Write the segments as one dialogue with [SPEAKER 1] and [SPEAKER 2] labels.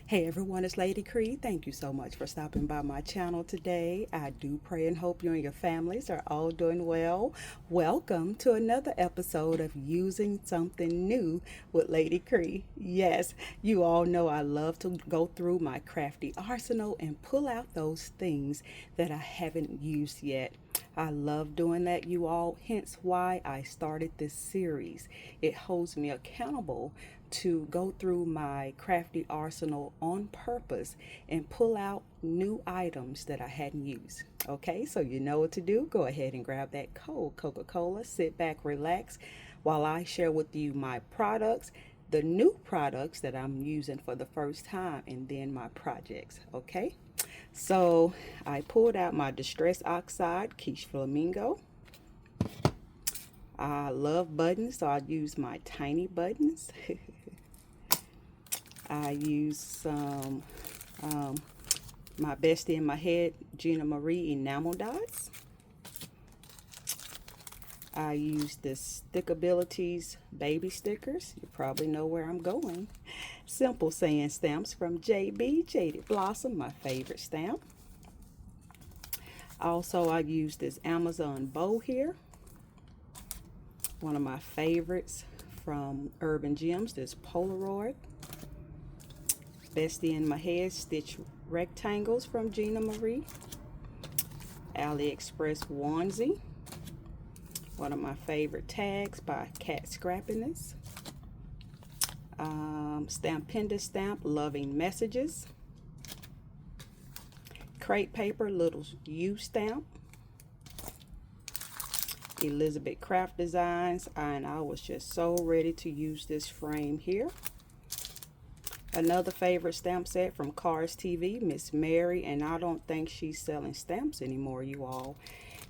[SPEAKER 1] Hey everyone, it's Lady Cree. Thank you so much for stopping by my channel today. I do pray and hope you and your families are all doing well. Welcome to another episode of Using Something New with Lady Cree. Yes, you all know I love to go through my crafty arsenal and pull out those things that I haven't used yet. I love doing that, you all, hence why I started this series. It holds me accountable to go through my crafty arsenal on purpose and pull out new items that I hadn't used. Okay, so you know what to do. Go ahead and grab that cold Coca-Cola, sit back, relax while I share with you my products, the new products that I'm using for the first time, and then my projects. Okay, so I pulled out my Distress Oxide Quiche Flamingo. I love buttons, so I use my tiny buttons. I use some my bestie in my head, Gina Marie enamel dots. I use the Stickabilities baby stickers. You probably know where I'm going. Simple Sand stamps from JB, Jaded Blossom, my favorite stamp. Also, I use this Amazon bow here. One of my favorites from Urban Gems, this Polaroid. Bestie in my head, stitch rectangles from Gina Marie. AliExpress onesie. One of my favorite tags by Cat Scrappiness. Stampinda stamp, Loving Messages. Crepe paper, little U stamp. Elizabeth Craft Designs, and I was just so ready to use this frame here. Another favorite stamp set from Cars TV, Miss Mary, and I don't think she's selling stamps anymore, you all.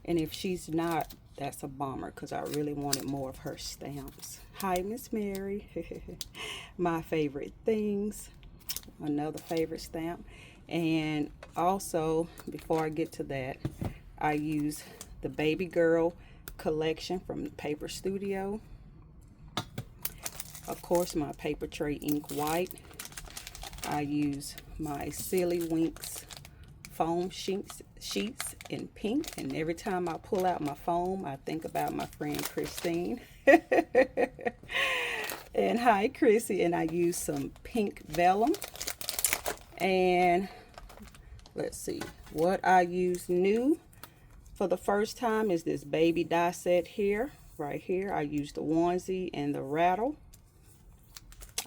[SPEAKER 1] And if she's not, that's a bummer because I really wanted more of her stamps. Hi, Miss Mary. My favorite things, another favorite stamp. And also, before I get to that, I use the Baby Girl collection from Paper Studio. Of course, my paper tray ink white. I use my Silly Winks foam sheets in pink, and every time I pull out my foam, I think about my friend Christine. And hi, Chrissy. And I use some pink vellum. And let's see, what I use new for the first time is this baby die set here, right here. I use the onesie and the rattle.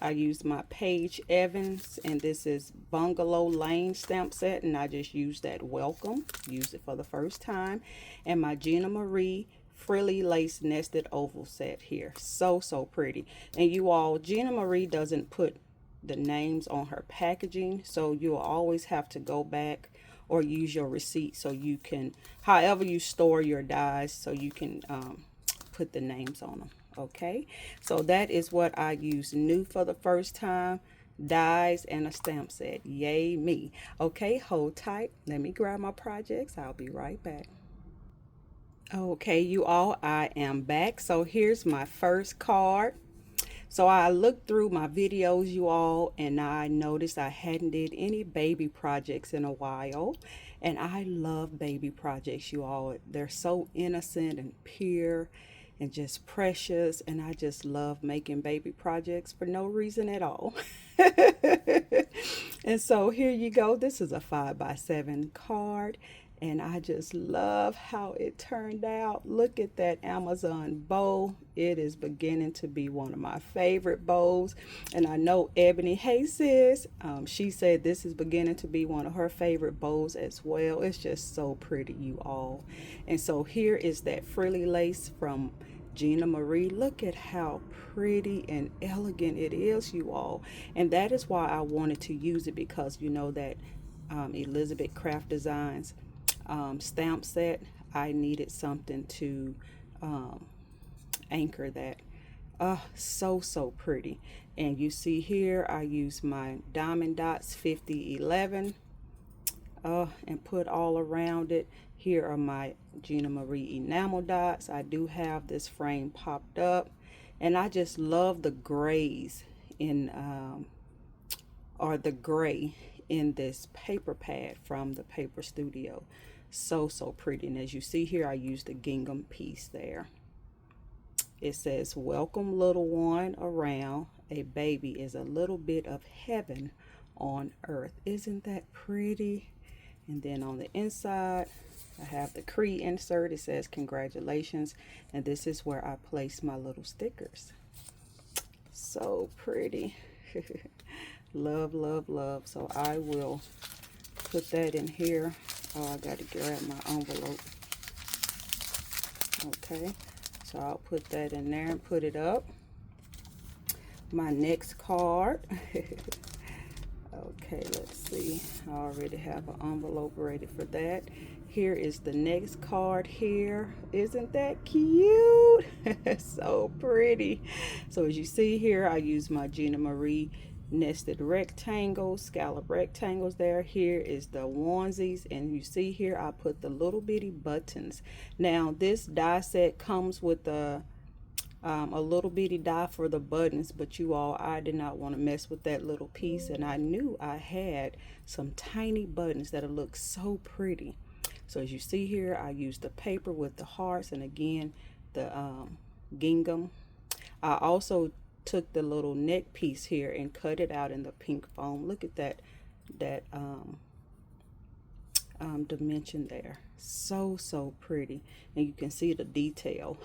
[SPEAKER 1] I used my Paige Evans, and this is Bungalow Lane stamp set, and I just used that welcome, used it for the first time. And my Gina Marie frilly lace nested oval set here, so pretty. And you all, Gina Marie doesn't put the names on her packaging, so you'll always have to go back or use your receipt so you can, however you store your dies, so you can put the names on them. Okay, so that is what I use new for the first time, dies and a stamp set. Yay me. Okay, hold tight, let me grab my projects. I'll be right back. Okay, you all, I am back. So here's my first card. So I looked through my videos, you all, and I noticed I hadn't did any baby projects in a while. And I love baby projects, you all. They're so innocent and pure and just precious, and I just love making baby projects for no reason at all. And so here you go. This is a 5x7 card, and I just love how it turned out. Look at that Amazon bow. It is beginning to be one of my favorite bows, and I know Ebony, hey sis, she said this is beginning to be one of her favorite bows as well. It's just so pretty, you all. And so here is that frilly lace from Gina Marie. Look at how pretty and elegant it is, you all. And that is why I wanted to use it, because you know that Elizabeth Craft Designs stamp set, I needed something to anchor that. So pretty. And you see here I use my Diamond Dots 5011 and put all around it. Here are my Gina Marie enamel dots. I do have this frame popped up, and I just love the grays in or the gray in this paper pad from the Paper Studio. So pretty. And as you see here, I used the gingham piece there. It says, welcome little one around. A baby is a little bit of heaven on earth. Isn't that pretty? And then on the inside, I have the Cree insert. It says congratulations. And this is where I place my little stickers. So pretty. Love, love, love. So I will put that in here. Oh, I got to grab my envelope. Okay, so I'll put that in there and put it up. My next card. Okay, let's see. I already have an envelope ready for that. Here is the next card here. Isn't that cute? So pretty. So as you see here, I use my Gina Marie nested rectangles, scallop rectangles there. Here is the onesies, and you see here I put the little bitty buttons. Now this die set comes with a little bitty die for the buttons, but you all, I did not want to mess with that little piece, and I knew I had some tiny buttons that'll look so pretty. So as you see here, I used the paper with the hearts, and again the gingham. I also took the little neck piece here and cut it out in the pink foam. Look at that dimension there. So pretty, and you can see the detail.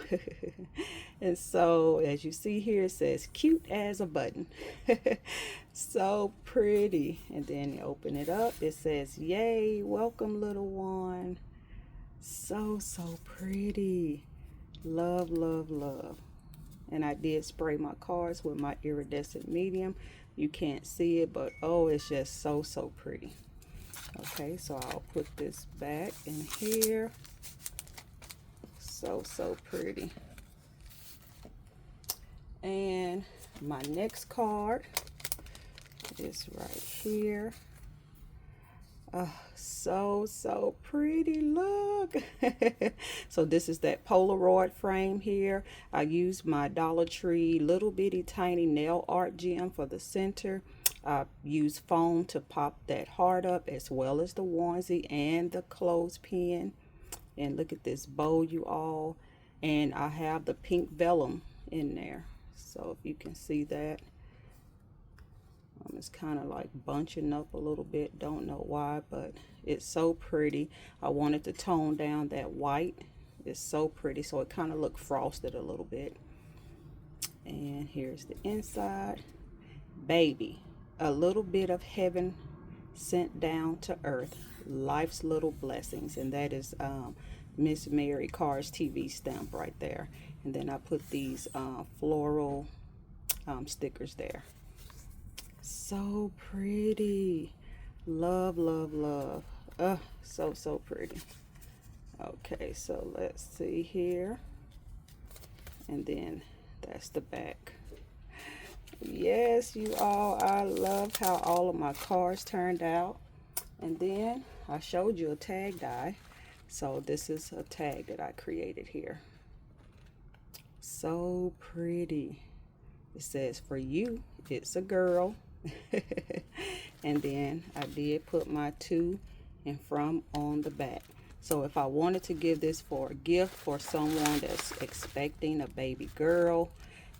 [SPEAKER 1] And so as you see here, it says cute as a button. So pretty. And then you open it up, it says yay, welcome little one. So pretty. Love, love, love. And I did spray my cards with my iridescent medium. You can't see it, but oh, it's just so pretty. Okay, so I'll put this back in here. So pretty. And my next card is right here. So pretty. Look. So this is that Polaroid frame here. I used my Dollar Tree little bitty tiny nail art gem for the center. I used foam to pop that heart up, as well as the onesie and the clothespin. And look at this bow, you all. And I have the pink vellum in there. So if you can see that. It's kind of like bunching up a little bit, don't know why, but it's so pretty. I wanted to tone down that white. It's so pretty, so it kind of looked frosted a little bit. And here's the inside. Baby, a little bit of heaven sent down to earth, life's little blessings. And that is Miss Mary Carr's TV stamp right there. And then I put these floral stickers there. So pretty. Love, love, love. So pretty. Okay, so let's see here. And then that's the back. Yes, you all, I love how all of my cards turned out. And then I showed you a tag die. So this is a tag that I created here. So pretty. It says, for you, it's a girl. And then I did put my to and from on the back. So if I wanted to give this for a gift for someone that's expecting a baby girl,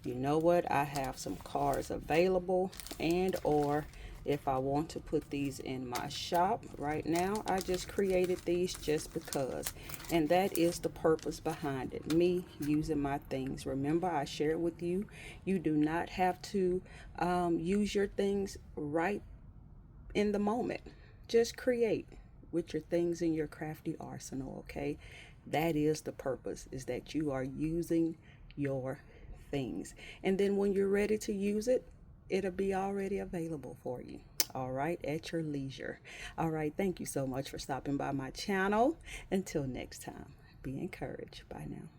[SPEAKER 1] you know what, I have some cards available. And or if I want to put these in my shop right now, I just created these just because. And that is the purpose behind it, me using my things. Remember, I shared with you, you do not have to use your things right in the moment. Just create with your things in your crafty arsenal, okay? That is the purpose, is that you are using your things. And then when you're ready to use it, it'll be already available for you. All right, at your leisure. All right, thank you so much for stopping by my channel. Until next time, be encouraged. Bye now.